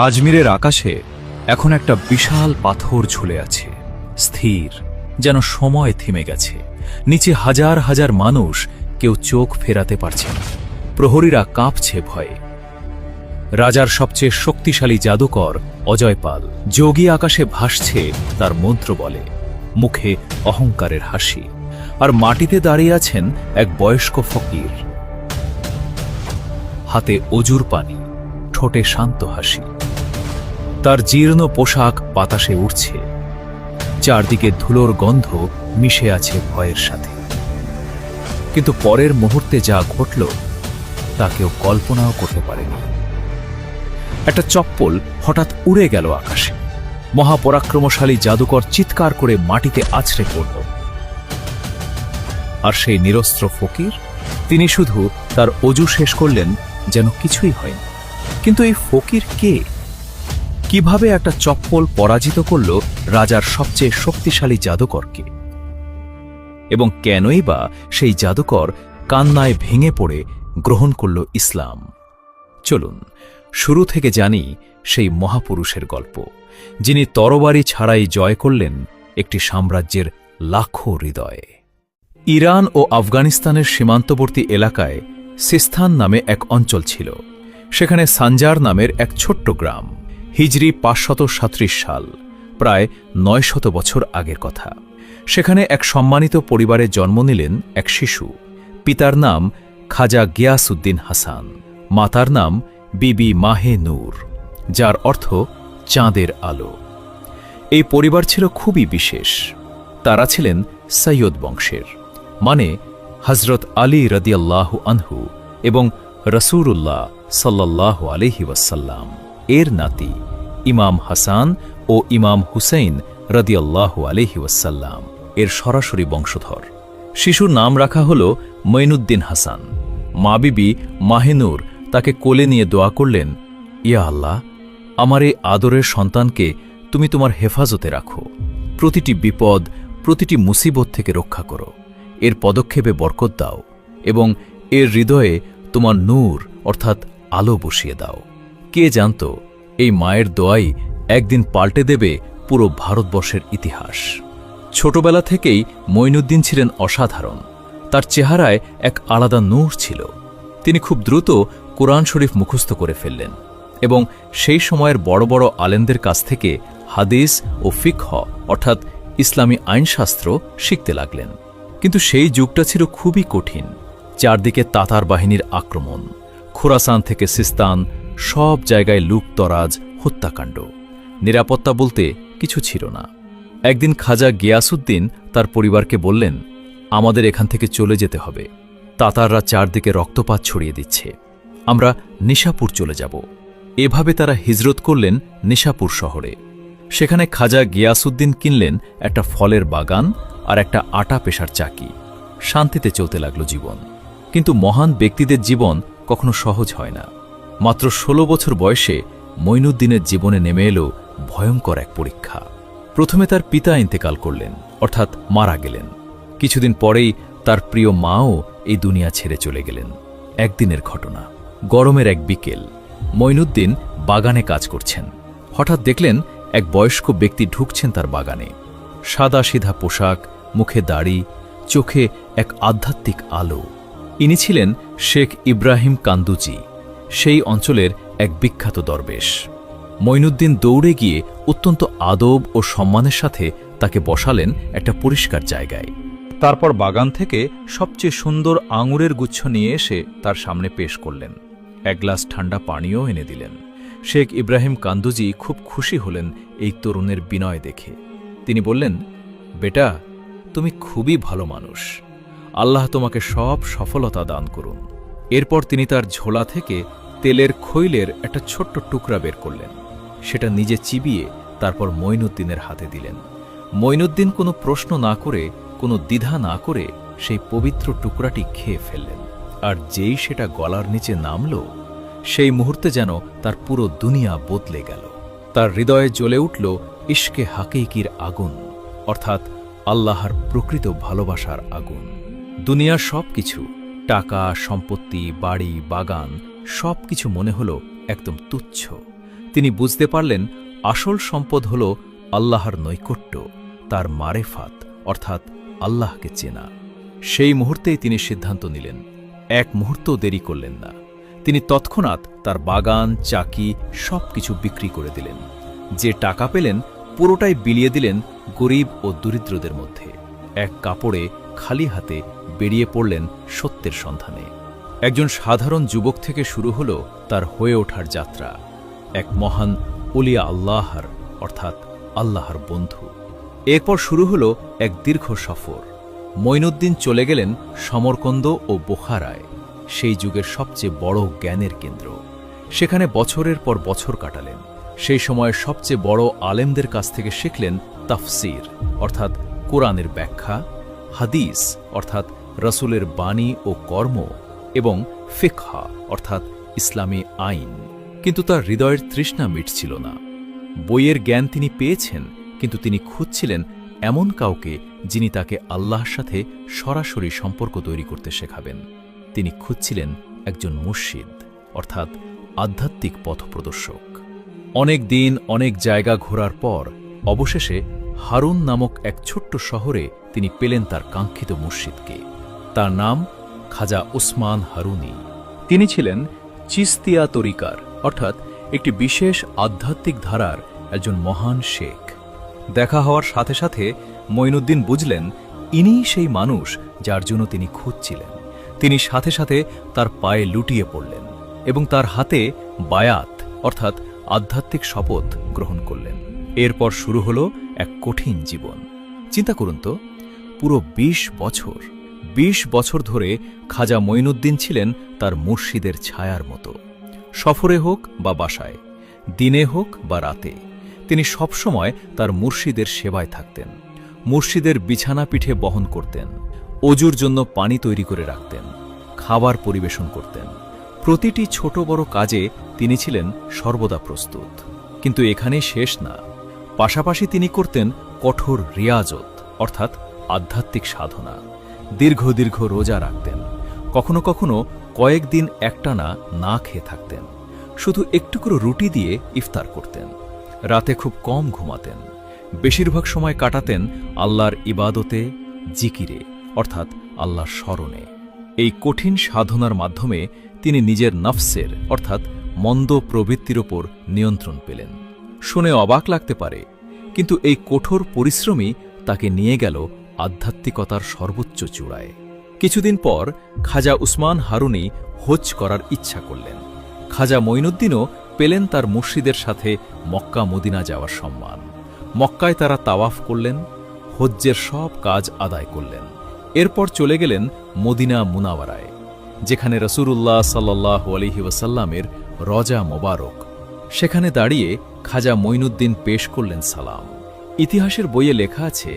আজমিরের আকাশে এখন একটা বিশাল পাথর ঝুলে আছে, স্থির, যেন সময় থেমে গেছে। নিচে হাজার হাজার মানুষ, কেউ চোখ ফেরাতে পারছে না। প্রহরীরা কাঁপছে ভয়ে। রাজার সবচেয়ে শক্তিশালী জাদুকর অজয়পাল যোগী আকাশে ভাসছে তার মন্ত্র বলে, মুখে অহংকারের হাসি। আর মাটিতে দাঁড়িয়ে আছেন এক বয়স্ক ফকির, হাতে অজুর পানি, ঠোঁটে শান্ত হাসি। তার জীর্ণ পোশাক বাতাসে উড়ছে, চারদিকে ধুলোর গন্ধ মিশে আছে ভয়ের সাথে। কিন্তু পরের মুহূর্তে যা ঘটল তা কেউ কল্পনাও করতে পারেনি। একটা চপ্পল হঠাৎ উড়ে গেল আকাশে। মহাপরাক্রমশালী জাদুকর চিৎকার করে মাটিতে আছড়ে পড়ল। আর সেই নিরস্ত্র ফকির, তিনি শুধু তার অজু শেষ করলেন যেন কিছুই হয়নি। কিন্তু এই ফকির কে? কিভাবে একটা চপ্পল পরাজিত করল রাজার সবচেয়ে শক্তিশালী জাদুকরকে? এবং কেনই বা সেই জাদুকর কান্নায় ভেঙে পড়ে গ্রহণ করল ইসলাম? চলুন শুরু থেকে জানি সেই মহাপুরুষের গল্প, যিনি তরবারি ছাড়াই জয় করলেন একটি সাম্রাজ্যের লাখো হৃদয়ে। ইরান ও আফগানিস্তানের সীমান্তবর্তী এলাকায় সিস্তান নামে এক অঞ্চল ছিল। সেখানে সানজার নামের এক ছোট্ট গ্রাম। হিজরি ৫৩৭ সাল, প্রায় ৯০০ বছর আগের কথা। সেখানে এক সম্মানিত পরিবারে জন্ম নিলেন এক শিশু। পিতার নাম খাজা গিয়াসউদ্দিন হাসান, মাতার নাম বিবি মাহে নূর, যার অর্থ চাঁদের আলো। এই পরিবার ছিল খুবই বিশেষ। তারা ছিলেন সৈয়দ বংশের, মানে হজরত আলী রাদিয়াল্লাহু আনহু এবং রাসূলুল্লাহ সাল্লাল্লাহু আলাইহি ওয়াসাল্লাম এর নাতি ইমাম হাসান ও ইমাম হুসাইন রাদিয়াল্লাহু আলাইহি ওয়াসাল্লাম এর সরাসরি বংশধর। শিশুর নাম রাখা হল মঈনুদ্দিন হাসান। মা বিবি মাহেনুর তাকে কোলে নিয়ে দোয়া করলেন, ইয়া আল্লাহ, আমার এই আদরের সন্তানকে তুমি তোমার হেফাজতে রাখো। প্রতিটি বিপদ, প্রতিটি মুসিবত থেকে রক্ষা করো। এর পদক্ষেপে বরকত দাও এবং এর হৃদয়ে তোমার নূর অর্থাৎ আলো বসিয়ে দাও। কে জানত এই মায়ের দোয়াই একদিন পাল্টে দেবে পুরো ভারতবর্ষের ইতিহাস। ছোটবেলা থেকেই মঈনুদ্দিন ছিলেন অসাধারণ। তার চেহারায় এক আলাদা নূর ছিল। তিনি খুব দ্রুত কোরআন শরীফ মুখস্থ করে ফেললেন এবং সেই সময়ের বড় বড় আলেমদের কাছ থেকে হাদিস ও ফিকহ অর্থাৎ ইসলামী আইনশাস্ত্র শিখতে লাগলেন। কিন্তু সেই যুগটা ছিল খুবই কঠিন। চারদিকে তাতার বাহিনীর আক্রমণ, খোরাসান থেকে সিস্তান, সব জায়গায় লুটতরাজ, হত্যাকাণ্ড। নিরাপত্তা বলতে কিছু ছিল না। একদিন খাজা গিয়াসউদ্দিন তার পরিবারকে বললেন, আমাদের এখান থেকে চলে যেতে হবে। তাতাররা চারদিকে রক্তপাত ছড়িয়ে দিচ্ছে, আমরা নিশাপুর চলে যাব। এভাবে তারা হিজরত করলেন নিশাপুর শহরে। সেখানে খাজা গিয়াসউদ্দিন কিনলেন একটা ফলের বাগান আর একটা আটা পেশার চাকি। শান্তিতে চলতে লাগল জীবন। কিন্তু মহান ব্যক্তিদের জীবন কখনো সহজ হয় না। মাত্র ১৬ বছর বয়সে মঈনুদ্দিনের জীবনে নেমে এলো ভয়ঙ্কর এক পরীক্ষা। প্রথমে তার পিতা ইন্তেকাল করলেন, অর্থাৎ মারা গেলেন। কিছুদিন পরেই তার প্রিয় মাও এই দুনিয়া ছেড়ে চলে গেলেন। একদিনের ঘটনা, গরমের এক বিকেল, মঈনুদ্দিন বাগানে কাজ করছেন। হঠাৎ দেখলেন এক বয়স্ক ব্যক্তি ঢুকছেন তার বাগানে। সাদা সিধা পোশাক, মুখে দাড়ি, চোখে এক আধ্যাত্মিক আলো। ইনি ছিলেন শেখ ইব্রাহিম কান্দুজি, সেই অঞ্চলের এক বিখ্যাত দরবেশ। মঈনুদ্দিন দৌড়ে গিয়ে অত্যন্ত আদব ও সম্মানের সাথে তাকে বসালেন একটা পরিষ্কার জায়গায়। তারপর বাগান থেকে সবচেয়ে সুন্দর আঙুরের গুচ্ছ নিয়ে এসে তার সামনে পেশ করলেন। এক গ্লাস ঠান্ডা পানীয় এনে দিলেন। শেখ ইব্রাহিম কান্দুজি খুব খুশি হলেন এই তরুণের বিনয় দেখে। তিনি বললেন, বেটা, তুমি খুবই ভালো মানুষ। আল্লাহ তোমাকে সব সফলতা দান করুন। এরপর তিনি তার ঝোলা থেকে তেলের খৈলের একটা ছোট্ট টুকরা বের করলেন। সেটা নিজে চিবিয়ে তারপর মঈনুদ্দিনের হাতে দিলেন। মঈনুদ্দিন কোনো প্রশ্ন না করে, কোনো দ্বিধা না করে সেই পবিত্র টুকরাটি খেয়ে ফেললেন। আর যেই সেটা গলার নিচে নামল, সেই মুহূর্তে যেন তার পুরো দুনিয়া বদলে গেল। তার হৃদয়ে জ্বলে উঠল ইশকে হাকিকির আগুন, অর্থাৎ আল্লাহর প্রকৃত ভালোবাসার আগুন। দুনিয়ার সব কিছু, টাকা, সম্পত্তি, বাড়ি, বাগান, সব কিছু মনে হল একদম তুচ্ছ। তিনি বুঝতে পারলেন আসল সম্পদ হল আল্লাহর নৈকট্য, তার মারেফাত অর্থাৎ আল্লাহকে চেনা। সেই মুহূর্তেই তিনি সিদ্ধান্ত নিলেন, এক মুহূর্ত দেরি করলেন না। তিনি তৎক্ষণাৎ তার বাগান, চাকি সবকিছু বিক্রি করে দিলেন। যে টাকা পেলেন পুরোটাই বিলিয়ে দিলেন গরিব ও দরিদ্রদের মধ্যে। এক কাপড়ে খালি হাতে বেরিয়ে পড়লেন সত্যের সন্ধানে। একজন সাধারণ যুবক থেকে শুরু হল তার হয়ে ওঠার যাত্রা, এক মহান ওলিয়া আল্লাহর অর্থাৎ আল্লাহর বন্ধু। এরপর শুরু হল এক দীর্ঘ সফর। মঈনুদ্দিন চলে গেলেন সমরকন্দ ও বোখারায়, সেই যুগের সবচেয়ে বড় জ্ঞানের কেন্দ্র। সেখানে বছরের পর বছর কাটালেন। সেই সময়ের সবচেয়ে বড় আলেমদের কাছ থেকে শিখলেন তাফসির অর্থাৎ কোরআনের ব্যাখ্যা, হাদিস অর্থাৎ রসুলের বাণী ও কর্ম, এবং ফিকহা অর্থাৎ ইসলামী আইন। কিন্তু তার হৃদয়ের তৃষ্ণা মিটছিল না। বইয়ের জ্ঞান তিনি পেয়েছেন, কিন্তু তিনি খুঁজছিলেন এমন কাউকে যিনি তাকে আল্লাহর সাথে সরাসরি সম্পর্ক তৈরি করতে শেখাবেন। তিনি খুঁজছিলেন একজন মুর্শিদ অর্থাৎ আধ্যাত্মিক পথপ্রদর্শক। অনেক দিন অনেক জায়গা ঘোরার পর অবশেষে হারুন নামক এক ছোট্ট শহরে তিনি পেলেন তার কাঙ্ক্ষিত মুর্শিদকে। তার নাম খাজা উসমান হারুনি। তিনি ছিলেন চিস্তিয়া তরিকার অর্থাৎ একটি বিশেষ আধ্যাত্মিক ধারার একজন মহান শেখ। দেখা হওয়ার সাথে সাথে মঈনুদ্দিন বুঝলেন ইনিই সেই মানুষ যার জন্য তিনি খুঁজছিলেন। তিনি সাথে সাথে তার পায়ে লুটিয়ে পড়লেন এবং তার হাতে বায়াত অর্থাৎ আধ্যাত্মিক শপথ গ্রহণ করলেন। এরপর শুরু হল এক কঠিন জীবন। চিন্তা করুন তো, পুরো ২০ বছর ধরে খাজা মঈনুদ্দিন ছিলেন তার মুর্শিদের ছায়ার মতো। সফরে হোক বা বাসায়, দিনে হোক বা রাতে, তিনি সবসময় তার মুর্শিদের সেবায় থাকতেন। মুর্শিদের বিছানা পিঠে বহন করতেন, অজুর জন্য পানি তৈরি করে রাখতেন, খাবার পরিবেশন করতেন। প্রতিটি ছোট বড় কাজে তিনি ছিলেন সর্বদা প্রস্তুত। কিন্তু এখানেই শেষ না, পাশাপাশি তিনি করতেন কঠোর রিয়াজত অর্থাৎ আধ্যাত্মিক সাধনা। দীর্ঘ দীর্ঘ রোজা রাখতেন, কখনো কখনো কয়েকদিন একটানা না খেয়ে থাকতেন। শুধু একটু করে রুটি দিয়ে ইফতার করতেন। রাতে খুব কম ঘুমাতেন। বেশিরভাগ সময় কাটাতেন আল্লাহর ইবাদতে, জিকিরে অর্থাৎ আল্লাহর স্মরণে। এই কঠিন সাধনার মাধ্যমে তিনি নিজের নফসের অর্থাৎ মন্দ প্রবৃত্তির ওপর নিয়ন্ত্রণ পেলেন। শুনে অবাক লাগতে পারে, কিন্তু এই কঠোর পরিশ্রমই তাকে নিয়ে গেল আধ্যাত্মিকতার সর্বোচ্চ চূড়ায়। কিছুদিন পর খাজা উসমান হারুনি হজ করার ইচ্ছা করলেন। খাজা মঈনুদ্দিনও পেলেন তার মুর্শিদের সাথে মক্কা মদিনা যাওয়ার সম্মান। মক্কায় তারা তাওয়াফ করলেন, হজ্জের সব কাজ আদায় করলেন। এরপর চলে গেলেন মদিনা মুনাওয়ারায়, যেখানে রাসূলুল্লাহ সাল্লাল্লাহু আলাইহি ওয়াসাল্লামের রজা মোবারক। সেখানে দাঁড়িয়ে খাজা মঈনুদ্দিন পেশ করলেন সালাম। ইতিহাসের বইয়ে লেখা আছে,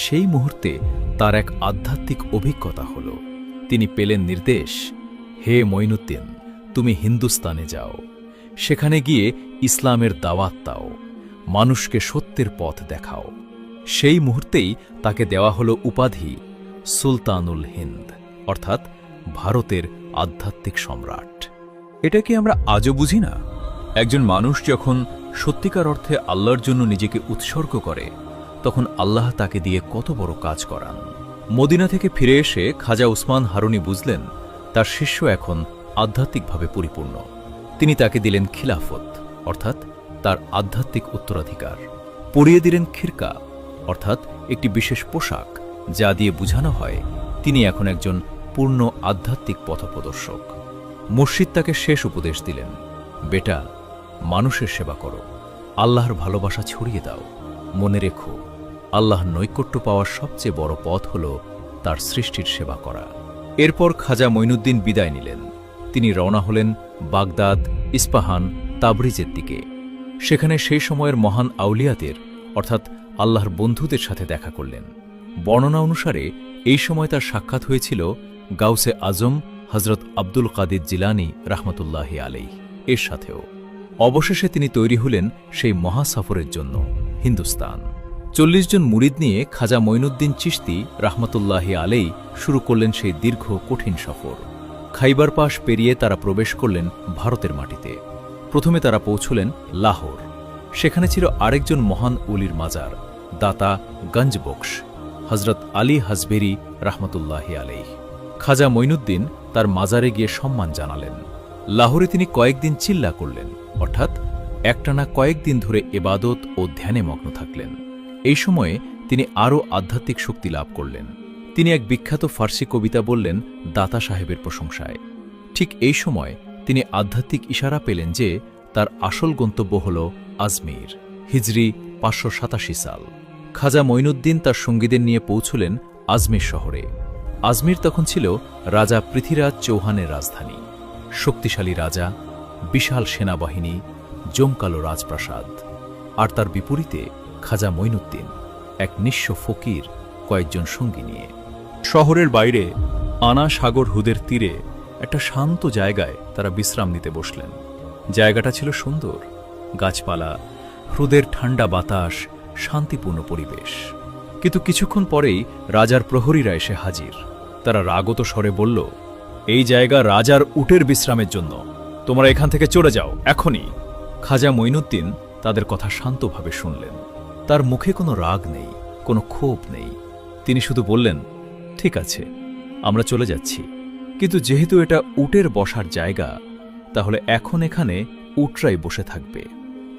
সেই মুহূর্তে তার এক আধ্যাত্মিক অভিজ্ঞতা হল। তিনি পেলেন নির্দেশ, হে মঈনুদ্দিন, তুমি হিন্দুস্তানে যাও, সেখানে গিয়ে ইসলামের দাওয়াত দাও, মানুষকে সত্যের পথ দেখাও। সেই মুহূর্তেই তাকে দেওয়া হল উপাধি সুলতানুল হিন্দ অর্থাৎ ভারতের আধ্যাত্মিক সম্রাট। এটা কি আমরা আজও বুঝি না? একজন মানুষ যখন সত্যিকার অর্থে আল্লাহর জন্য নিজেকে উৎসর্গ করে, তখন আল্লাহ তাকে দিয়ে কত বড় কাজ করান। মদিনা থেকে ফিরে এসে খাজা উসমান হারুনি বুঝলেন তার শিষ্য এখন আধ্যাত্মিকভাবে পরিপূর্ণ। তিনি তাকে দিলেন খিলাফত অর্থাৎ তার আধ্যাত্মিক উত্তরাধিকার। পরিয়ে দিলেন খিরকা অর্থাৎ একটি বিশেষ পোশাক, যা দিয়ে বোঝানো হয় তিনি এখন একজন পূর্ণ আধ্যাত্মিক পথপ্রদর্শক। মুর্শিদ তাকে শেষ উপদেশ দিলেন, বেটা, মানুষের সেবা করো, আল্লাহর ভালোবাসা ছড়িয়ে দাও। মনে রেখো, আল্লাহর নৈকট্য পাওয়ার সবচেয়ে বড় পথ হল তার সৃষ্টির সেবা করা। এরপর খাজা মঈনুদ্দিন বিদায় নিলেন। তিনি রওনা হলেন বাগদাদ, ইস্পাহান, তাবরিজের দিকে। সেখানে সেই সময়ের মহান আউলিয়াদের অর্থাৎ আল্লাহর বন্ধুদের সাথে দেখা করলেন। বর্ণনা অনুসারে এই সময় তার সাক্ষাৎ হয়েছিল গাউসে আজম হজরত আব্দুল কাদির জিলানী রাহমাতুল্লাহি আলাইহি এর সাথেও। অবশেষে তিনি তৈরি হলেন সেই মহাসফরের জন্য হিন্দুস্তান। ৪০ জন মুরিদ নিয়ে খাজা মঈনুদ্দিন চিশতি রাহমাতুল্লাহি আলাইহি শুরু করলেন সেই দীর্ঘ কঠিন সফর। খাইবার পাস পেরিয়ে তারা প্রবেশ করলেন ভারতের মাটিতে। প্রথমে তারা পৌঁছলেন লাহোর। সেখানে ছিল আরেকজন মহান উলির মাজার, দাতা গঞ্জবক্স, হজরত আলী হাজবেরি রহমতুল্লাহি আলাইহ। খাজা মঈনুদ্দিন তার মাজারে গিয়ে সম্মান জানালেন। লাহোরে তিনি কয়েকদিন চিল্লা করলেন, অর্থাৎ একটানা কয়েকদিন ধরে এবাদত ও ধ্যানে মগ্ন থাকলেন। এই সময়ে তিনি আরও আধ্যাত্মিক শক্তি লাভ করলেন। তিনি এক বিখ্যাত ফার্সি কবিতা বললেন দাতা সাহেবের প্রশংসায়। ঠিক এই সময় তিনি আধ্যাত্মিক ইশারা পেলেন যে তার আসল গন্তব্য হল আজমির। হিজরি 587 সাল। খাজা মঈনুদ্দিন তার সঙ্গীদের নিয়ে পৌঁছলেন আজমির শহরে। আজমির তখন ছিল রাজা পৃথ্বীরাজ চৌহানের রাজধানী। শক্তিশালী রাজা, বিশাল সেনাবাহিনী, জমকালো রাজপ্রাসাদ। আর তার বিপরীতে খাজা মঈনুদ্দিন, এক নিঃস্ব ফকির, কয়েকজন সঙ্গী নিয়ে। শহরের বাইরে আনা সাগর হুদের তীরে একটা শান্ত জায়গায় তারা বিশ্রাম নিতে বসলেন। জায়গাটা ছিল সুন্দর, গাছপালা, হ্রদের ঠান্ডা বাতাস, শান্তিপূর্ণ পরিবেশ। কিন্তু কিছুক্ষণ পরেই রাজার প্রহরীরা এসে হাজির। তারা রাগত স্বরে বলল, এই জায়গা রাজার উটের বিশ্রামের জন্য, তোমরা এখান থেকে চলে যাও এখনই। খাজা মঈনুদ্দিন তাদের কথা শান্তভাবে শুনলেন। তার মুখে কোনো রাগ নেই, কোনো ক্ষোভ নেই। তিনি শুধু বললেন, ঠিক আছে, আমরা চলে যাচ্ছি, কিন্তু যেহেতু এটা উটের বসার জায়গা, তাহলে এখন এখানে উটরাই বসে থাকবে।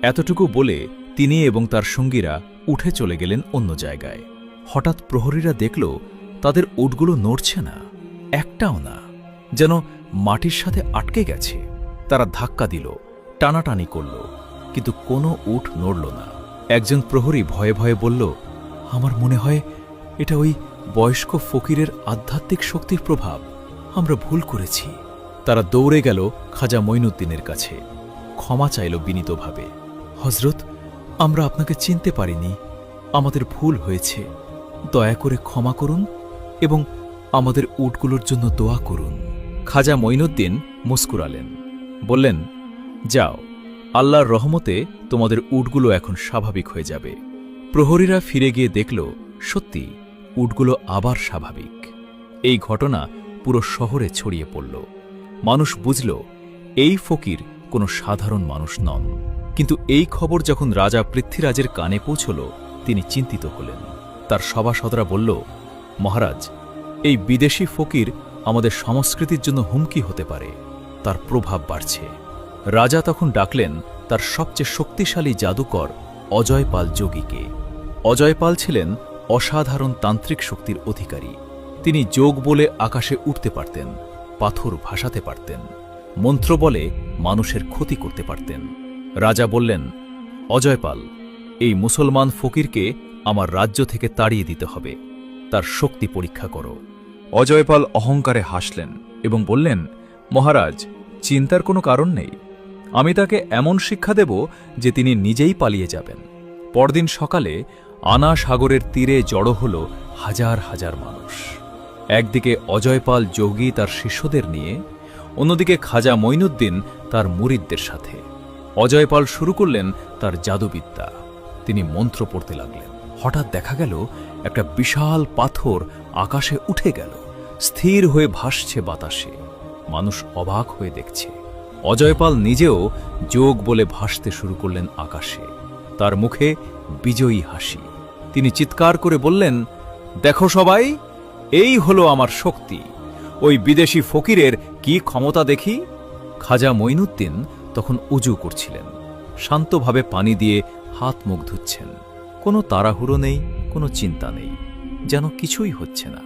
এতটুকু বলে তিনি এবং তার সঙ্গীরা উঠে চলে গেলেন অন্য জায়গায়। হঠাৎ প্রহরীরা দেখল তাদের উটগুলো নড়ছে না, একটাও না, যেন মাটির সাথে আটকে গেছে। তারা ধাক্কা দিল, টানাটানি করল, কিন্তু কোনো উট নড়ল না। একজন প্রহরী ভয়ে ভয়ে বলল, আমার মনে হয় এটা ওই বয়স্ক ফকিরের আধ্যাত্মিক শক্তির প্রভাব, আমরা ভুল করেছি। তারা দৌড়ে গেল খাজা মঈনুদ্দিনের কাছে, ক্ষমা চাইল বিনীতভাবে। হজরত, আমরা আপনাকে চিনতে পারিনি, আমাদের ভুল হয়েছে, দয়া করে ক্ষমা করুন এবং আমাদের উটগুলোর জন্য দোয়া করুন। খাজা মঈনুদ্দিন মুস্কুরালেন, বললেন, যাও, আল্লাহর রহমতে তোমাদের উটগুলো এখন স্বাভাবিক হয়ে যাবে। প্রহরীরা ফিরে গিয়ে দেখল সত্যি উটগুলো আবার স্বাভাবিক। এই ঘটনা পুরো শহরে ছড়িয়ে পড়ল। মানুষ বুঝল এই ফকির কোনো সাধারণ মানুষ নন। কিন্তু এই খবর যখন রাজা পৃথ্বীরাজের কানে পৌঁছল, তিনি চিন্তিত হলেন। তার সভাসদরা বলল, মহারাজ, এই বিদেশি ফকির আমাদের সংস্কৃতির জন্য হুমকি হতে পারে, তার প্রভাব বাড়ছে। রাজা তখন ডাকলেন তার সবচেয়ে শক্তিশালী জাদুকর অজয়পাল যোগীকে। অজয়পাল ছিলেন অসাধারণ তান্ত্রিক শক্তির অধিকারী। তিনি যোগ বলে আকাশে উঠতে পারতেন, পাথর ভাসাতে পারতেন, মন্ত্র বলে মানুষের ক্ষতি করতে পারতেন। রাজা বললেন, অজয়পাল, এই মুসলমান ফকিরকে আমার রাজ্য থেকে তাড়িয়ে দিতে হবে, তার শক্তি পরীক্ষা করো। অজয়পাল অহংকারে হাসলেন এবং বললেন, মহারাজ, চিন্তার কোনো কারণ নেই, আমি তাকে এমন শিক্ষা দেব যে তিনি নিজেই পালিয়ে যাবেন। পরদিন সকালে আনা সাগরের তীরে জড়ো হল হাজার হাজার মানুষ। একদিকে অজয়পাল যোগী তার শিষ্যদের নিয়ে, অন্যদিকে খাজা মঈনুদ্দিন তার মুরিদদের সাথে। অজয়পাল শুরু করলেন তার জাদুবিদ্যা। তিনি মন্ত্র পড়তে লাগলেন। হঠাৎ দেখা গেল একটা বিশাল পাথর আকাশে উঠে গেল, স্থির হয়ে ভাসছে বাতাসে। মানুষ অবাক হয়ে দেখছে। অজয়পাল নিজেও যোগ বলে ভাসতে শুরু করলেন আকাশে, তার মুখে বিজয়ী হাসি। তিনি চিৎকার করে বললেন, দেখো সবাই, এই হলো আমার শক্তি, ওই বিদেশি ফকিরের কি ক্ষমতা দেখি। খাজা মঈনুদ্দিন তখন উজু করছিলেন, শান্তভাবে পানি দিয়ে হাত মুখ ধুচ্ছেন। কোনো তাড়াহুড়ো নেই, কোনো চিন্তা নেই, যেন কিছুই হচ্ছে না।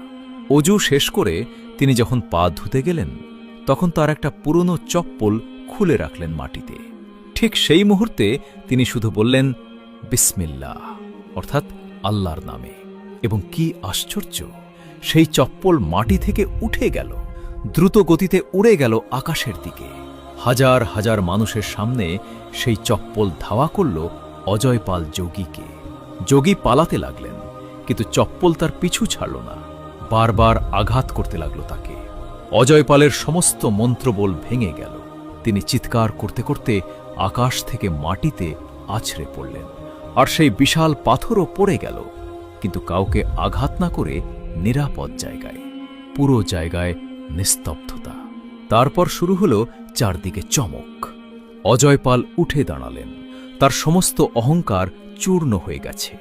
অজু শেষ করে তিনি যখন পা ধুতে গেলেন, তখন তার একটা পুরনো চপ্পল খুলে রাখলেন মাটিতে। ঠিক সেই মুহূর্তে তিনি শুধু বললেন, বিসমিল্লাহ, অর্থাৎ আল্লাহর নামে। এবং কি আশ্চর্য, সেই চপ্পল মাটি থেকে উঠে গেল, দ্রুত গতিতে উড়ে গেল আকাশের দিকে। হাজার হাজার মানুষের সামনে সেই চপ্পল ধাওয়া করল অজয়পাল যোগীকে। যোগী পালাতে লাগলেন, কিন্তু চপ্পল তার পিছু ছাড়ল না, বারবার আঘাত করতে লাগল তাকে। অজয়পালের সমস্ত মন্ত্রবল ভেঙে গেল। তিনি চিৎকার করতে করতে আকাশ থেকে মাটিতে আছড়ে পড়লেন। আর সেই বিশাল পাথরও পড়ে গেল, কিন্তু কাউকে আঘাত না করে নিরাপদ জায়গায়। পুরো জায়গায় নিস্তব্ধতা। তারপর শুরু হল চারদিকে চমক। অজয়পাল উঠে দাঁড়ালেন। তার সমস্ত অহংকার চূর্ণ হয়ে গেছে।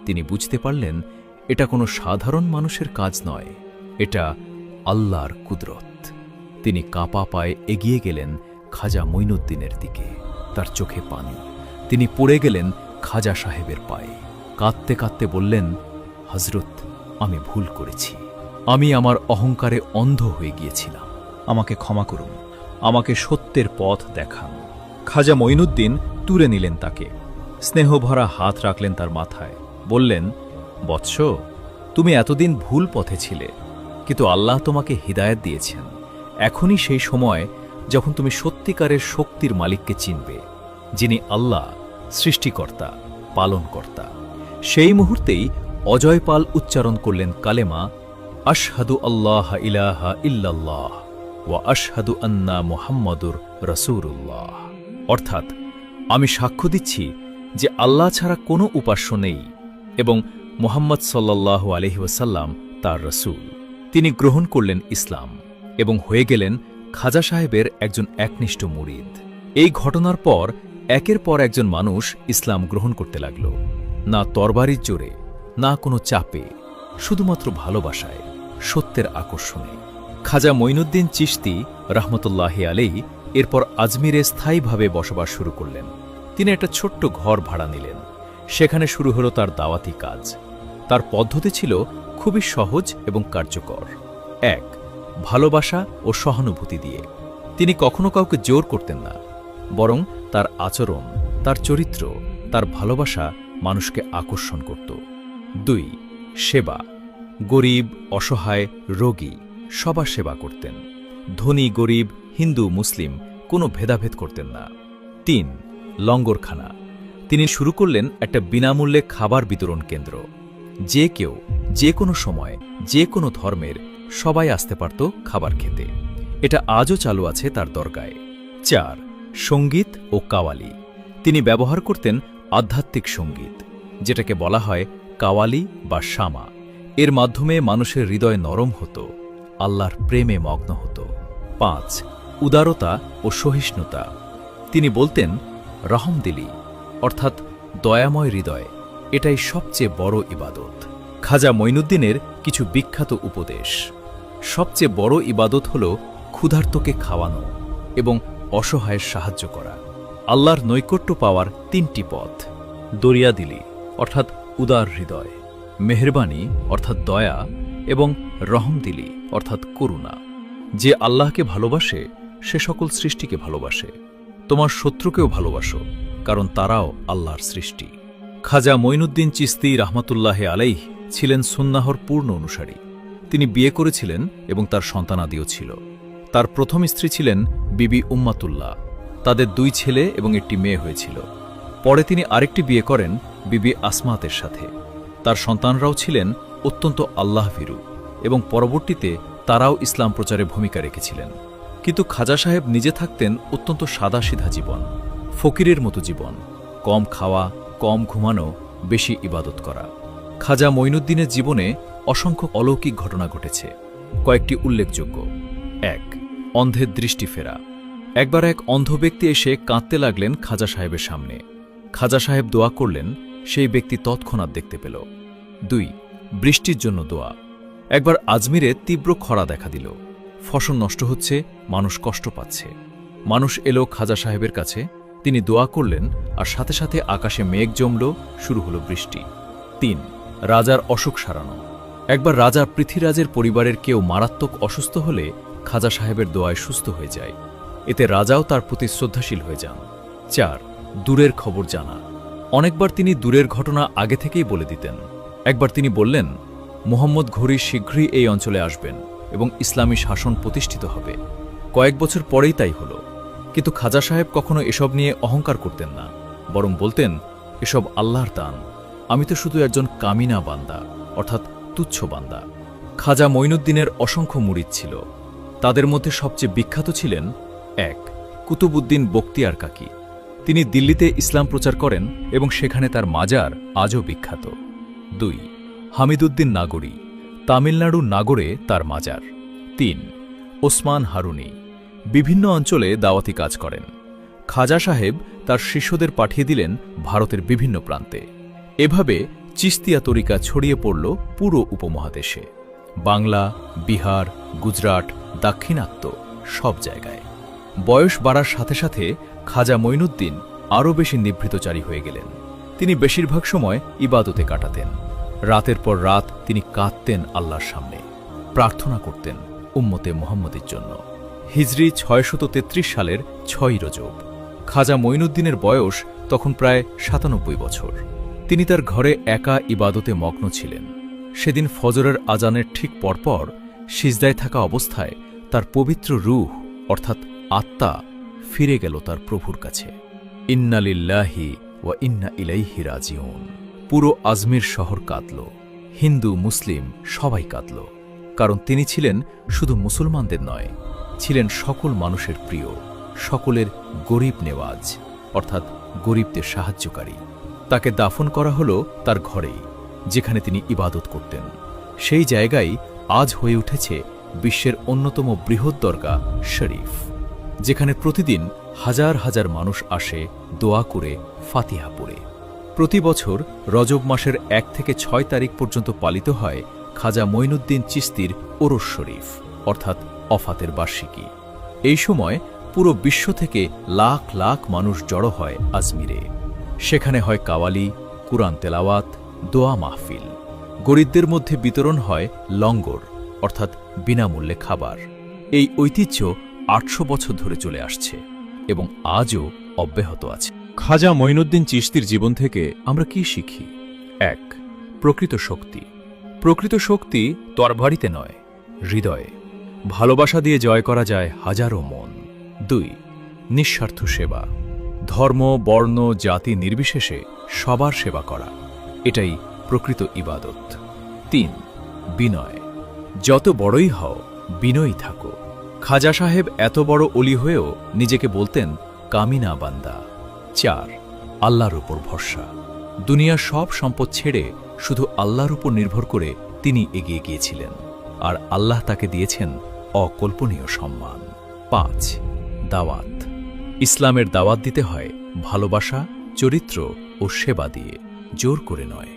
তিনি বুঝতে পারলেন এটা কোনো সাধারণ মানুষের কাজ নয়, এটা আল্লাহর কুদরত। তিনি কাঁপা পায়ে এগিয়ে গেলেন খাজা মঈনুদ্দিনের দিকে। তার চোখে পানি। তিনি পড়ে গেলেন খাজা সাহেবের পায়ে। কাঁদতে কাঁদতে বললেন, হযরত, আমি ভুল করেছি। আমি আমার অহংকারে অন্ধ হয়ে গিয়েছিলাম। আমাকে ক্ষমা করুন, আমাকে সত্যের পথ দেখান। খাজা মঈনুদ্দিন তুলে নিলেন তাকে, স্নেহভরা হাত রাখলেন তার মাথায়, বললেন, বৎস, তুমি এতদিন ভুল পথে ছিলে, কিন্তু আল্লাহ তোমাকে হিদায়াত দিয়েছেন। এখনই সেই সময় যখন তুমি সত্যিকারের শক্তির মালিককে চিনবে, যিনি আল্লাহ, সৃষ্টিকর্তা, পালনকর্তা। সেই মুহূর্তেই অজয়পাল উচ্চারণ করলেন কালেমা, আশহাদু আল্লাহ ইলাহা ইল্লাল্লাহ ওয়া আশহাদু আন্না মুহাম্মাদুর রাসূলুল্লাহ। অর্থাৎ, আমি সাক্ষ্য দিচ্ছি যে আল্লাহ ছাড়া কোনো উপাস্য নেই এবং মুহাম্মদ সাল্লাল্লাহু আলাইহি ওয়াসাল্লাম তার রাসূল। তিনি গ্রহণ করলেন ইসলাম এবং হয়ে গেলেন খাজা সাহেবের একজন একনিষ্ঠ মুরিদ। এই ঘটনার পর একের পর একজন মানুষ ইসলাম গ্রহণ করতে লাগল, না তরবারির জোরে, না কোনো চাপে, শুধুমাত্র ভালোবাসায়, সত্যের আকর্ষণে। খাজা মঈনুদ্দিন চিশতি রাহমাতুল্লাহি আলাইহি এরপর আজমিরে স্থায়ীভাবে বসবাস শুরু করলেন। তিনি একটা ছোট্ট ঘর ভাড়া নিলেন। সেখানে শুরু হলো তার দাওয়াতি কাজ। তার পদ্ধতি ছিল খুবই সহজ এবং কার্যকর। ১. ভালোবাসা ও সহানুভূতি দিয়ে। তিনি কখনো কাউকে জোর করতেন না, বরং তার আচরণ, তার চরিত্র, তার ভালোবাসা মানুষকে আকর্ষণ করত। ২. সেবা। গরিব, অসহায়, রোগী সবার সেবা করতেন। ধনী গরিব, হিন্দু মুসলিম কোনো ভেদাভেদ করতেন না। ৩. লঙ্গরখানা। তিনি শুরু করলেন একটা বিনামূল্যে খাবার বিতরণ কেন্দ্র। যে কেউ, যে কোনো সময়, যে কোনো ধর্মের সবাই আসতে পারত খাবার খেতে। এটা আজও চালু আছে তার দরগায়। ৪. সঙ্গীত ও কাওয়ালি। তিনি ব্যবহার করতেন আধ্যাত্মিক সঙ্গীত, যেটাকে বলা হয় কাওয়ালি বা শামা। এর মাধ্যমে মানুষের হৃদয় নরম হতো, আল্লাহর প্রেমে মগ্ন হতো। ৫. উদারতা ও সহিষ্ণুতা। তিনি বলতেন, রহমদিলি, অর্থাৎ দয়াময় হৃদয়, এটাই সবচেয়ে বড় ইবাদত। খাজা মঈনুদ্দিনের কিছু বিখ্যাত উপদেশ। সবচেয়ে বড় ইবাদত হল ক্ষুধার্তকে খাওয়ানো এবং অসহায়ের সাহায্য করা। আল্লাহর নৈকট্য পাওয়ার ৩টি পথ: দরিয়াদিলি অর্থাৎ উদার হৃদয়, মেহেরবানি অর্থাৎ দয়া এবং রহমদিলি অর্থাৎ করুণা। যে আল্লাহকে ভালোবাসে সে সকল সৃষ্টিকে ভালোবাসে। তোমার শত্রুকেও ভালোবাসো, কারণ তারাও আল্লাহর সৃষ্টি। খাজা মঈনুদ্দিন চিশতি রাহমাতুল্লাহি আলাইহি ছিলেন সুন্নাহর পূর্ণ অনুসারী। তিনি বিয়ে করেছিলেন এবং তার সন্তানাদিও ছিল। তার প্রথম স্ত্রী ছিলেন বিবি উম্মাতুল্লাহ। তাদের 2 ছেলে এবং 1টি মেয়ে হয়েছিল। পরে তিনি আরেকটি বিয়ে করেন বিবি আসমাতের সাথে। তার সন্তানরাও ছিলেন অত্যন্ত আল্লাহভীরু এবং পরবর্তীতে তারাও ইসলাম প্রচারে ভূমিকা রেখেছিলেন। কিন্তু খাজা সাহেব নিজে থাকতেন অত্যন্ত সাদাসিধা জীবন, ফকিরের মতো জীবন, কম খাওয়া, কম ঘুমানো, বেশি ইবাদত করা। খাজা মঈনুদ্দিনের জীবনে অসংখ্য অলৌকিক ঘটনা ঘটেছে। কয়েকটি উল্লেখযোগ্য: ১. অন্ধের দৃষ্টি ফেরা। একবার এক অন্ধ ব্যক্তি এসে কাঁদতে লাগলেন খাজা সাহেবের সামনে। খাজা সাহেব দোয়া করলেন, সেই ব্যক্তি তৎক্ষণাৎ দেখতে পেল। ২. বৃষ্টির জন্য দোয়া। একবার আজমিরে তীব্র খরা দেখা দিল। ফসল নষ্ট হচ্ছে, মানুষ কষ্ট পাচ্ছে। মানুষ এলো খাজা সাহেবের কাছে, তিনি দোয়া করলেন, আর সাথে সাথে আকাশে মেঘ জমল, শুরু হলো বৃষ্টি। ৩. রাজার অসুখ সারানো। একবার রাজা পৃথ্বীরাজের পরিবারের কেউ মারাত্মক অসুস্থ হলে খাজা সাহেবের দোয়ায় সুস্থ হয়ে যায়। এতে রাজাও তার প্রতি শ্রদ্ধাশীল হয়ে যান। ৪. দূরের খবর জানা। অনেকবার তিনি দূরের ঘটনা আগে থেকেই বলে দিতেন। একবার তিনি বললেন, মুহাম্মদ ঘুরি শীঘ্রই এই অঞ্চলে আসবেন এবং ইসলামী শাসন প্রতিষ্ঠিত হবে। কয়েক বছর পরেই তাই হল। কিন্তু খাজা সাহেব কখনো এসব নিয়ে অহংকার করতেন না, বরং বলতেন, এসব আল্লাহর দান, আমি তো শুধু একজন কামিনা বান্দা, অর্থাৎ তুচ্ছ বান্দা। খাজা মঈনুদ্দিনের অসংখ্য মুরিদ ছিল। তাদের মধ্যে সবচেয়ে বিখ্যাত ছিলেন ১. কুতুবউদ্দিন বখতিয়ার কাকি। তিনি দিল্লিতে ইসলাম প্রচার করেন এবং সেখানে তার মাজার আজও বিখ্যাত। ২. হামিদউদ্দিন নাগরী। তামিলনাড়ুর নাগরে তার মাজার। ৩. ওসমান হারুনি। বিভিন্ন অঞ্চলে দাওয়াতি কাজ করেন। খাজা সাহেব তার শিষ্যদের পাঠিয়ে দিলেন ভারতের বিভিন্ন প্রান্তে। এভাবে চিস্তিয়া তরিকা ছড়িয়ে পড়ল পুরো উপমহাদেশে, বাংলা, বিহার, গুজরাট, দাক্ষিণাত্য সব জায়গায়। বয়স বাড়ার সাথে সাথে খাজা মঈনুদ্দিন আরও বেশি নিভৃতচারী হয়ে গেলেন। তিনি বেশিরভাগ সময় ইবাদতে কাটাতেন। রাতের পর রাত তিনি কাঁদতেন আল্লাহর সামনে, প্রার্থনা করতেন উম্মতে মুহাম্মদের জন্য। হিজরি ৬৩৩ সালের ৬ রজব। খাজা মঈনুদ্দিনের বয়স তখন প্রায় ৯৭ বছর। তিনি তার ঘরে একা ইবাদতে মগ্ন ছিলেন। সেদিন ফজরের আজানের ঠিক পরপর সিজদায় থাকা অবস্থায় তার পবিত্র রূহ অর্থাৎ আত্মা ফিরে গেল তার প্রভুর কাছে। ইন্না লিল্লাহি ওয়া ইন্না ইলাইহি রাজিউন। পুরো আজমির শহর কাঁদল, হিন্দু মুসলিম সবাই কাঁদল, কারণ তিনি ছিলেন শুধু মুসলমানদের নয়, ছিলেন সকল মানুষের প্রিয়, সকলের গরিব নেওয়াজ অর্থাৎ গরিবদের সাহায্যকারী। তাকে দাফন করা হল তার ঘরেই, যেখানে তিনি ইবাদত করতেন। সেই জায়গায় আজ হয়ে উঠেছে বিশ্বের অন্যতম বৃহৎ দরগা শরীফ, যেখানে প্রতিদিন হাজার হাজার মানুষ আসে দোয়া করে, ফাতিহা পড়ে। প্রতি বছর রজব মাসের ১ থেকে ৬ তারিখ পর্যন্ত পালিত হয় খাজা মঈনুদ্দিন চিশতির ওরস শরীফ অর্থাৎ অফাতের বার্ষিকী। এই সময় পুরো বিশ্ব থেকে লাখ লাখ মানুষ জড়ো হয় আজমিরে। সেখানে হয় কাওয়ালি, কুরআন তেলাওয়াত, দোয়া মাহফিল। গরিবদের মধ্যে বিতরণ হয় লঙ্গর অর্থাৎ বিনামূল্যে খাবার। এই ঐতিহ্য ৮০০ বছর ধরে চলে আসছে এবং আজও অব্যাহত আছে। খাজা মঈনুদ্দিন চিশতির জীবন থেকে আমরা কি শিখি? ১. প্রকৃত শক্তি। প্রকৃত শক্তি তরবারিতে নয়, হৃদয়ে। ভালোবাসা দিয়ে জয় করা যায় হাজারো মন। ২. নিঃস্বার্থ সেবা। ধর্ম, বর্ণ, জাতি নির্বিশেষে সবার সেবা করা, এটাই প্রকৃত ইবাদত। ৩. বিনয়। যত বড়ই হও, বিনয়ী থাকো। খাজা সাহেব এত বড় অলি হয়েও নিজেকে বলতেন কামিনা বান্দা। ৪. আল্লাহর উপর ভরসা। দুনিয়ার সব সম্পদ ছেড়ে শুধু আল্লাহর উপর নির্ভর করে তিনি এগিয়ে গিয়েছিলেন, আর আল্লাহ তাকে দিয়েছেন অকল্পনীয় সম্মান। ৫. দাওয়াত। ইসলামের দাওয়াত দিতে হয় ভালোবাসা, চরিত্র ও সেবা দিয়ে, জোর করে নয়।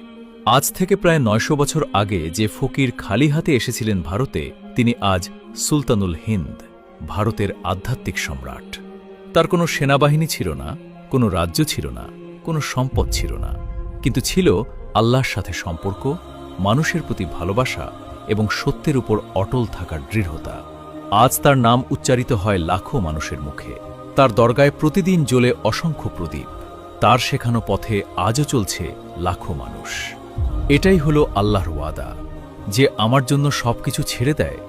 আজ থেকে প্রায় ৯০০ বছর আগে যে ফকির খালি হাতে এসেছিলেন ভারতে, তিনি আজ সুলতানুল হিন্দ, ভারতের আধ্যাত্মিক সম্রাট। তার কোনো সেনাবাহিনী ছিল না, কোনো রাজ্য ছিল না, কোনো সম্পদ ছিল না, কিন্তু ছিল আল্লাহর সাথে সম্পর্ক, মানুষের প্রতি ভালোবাসা এবং সত্যের উপর অটল থাকার দৃঢ়তা। আজ তার নাম উচ্চারিত হয় লাখো মানুষের মুখে। তার দরগায় প্রতিদিন জ্বলে অসংখ্য প্রদীপ। তার শেখানো পথে আজও চলছে লাখো মানুষ। এটাই হলো আল্লাহর ওয়াদা, যে আমার জন্য সবকিছু ছেড়ে দেয়,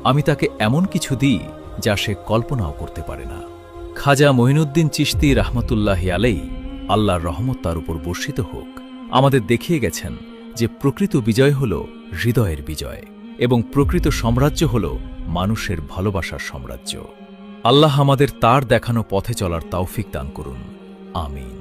আমি তাকে এমন কিছু দিই যা সে কল্পনাও করতে পারে না। খাজা মঈনুদ্দিন চিশতি রাহমাতুল্লাহি আলাইহি, আল্লাহর রহমত তার উপর বর্ষিত হোক, আমাদের দেখিয়ে গেছেন যে প্রকৃত বিজয় হল হৃদয়ের বিজয় এবং প্রকৃত সাম্রাজ্য হল মানুষের ভালোবাসার সাম্রাজ্য। আল্লাহ আমাদের তার দেখানো পথে চলার তৌফিক দান করুন। আমিন।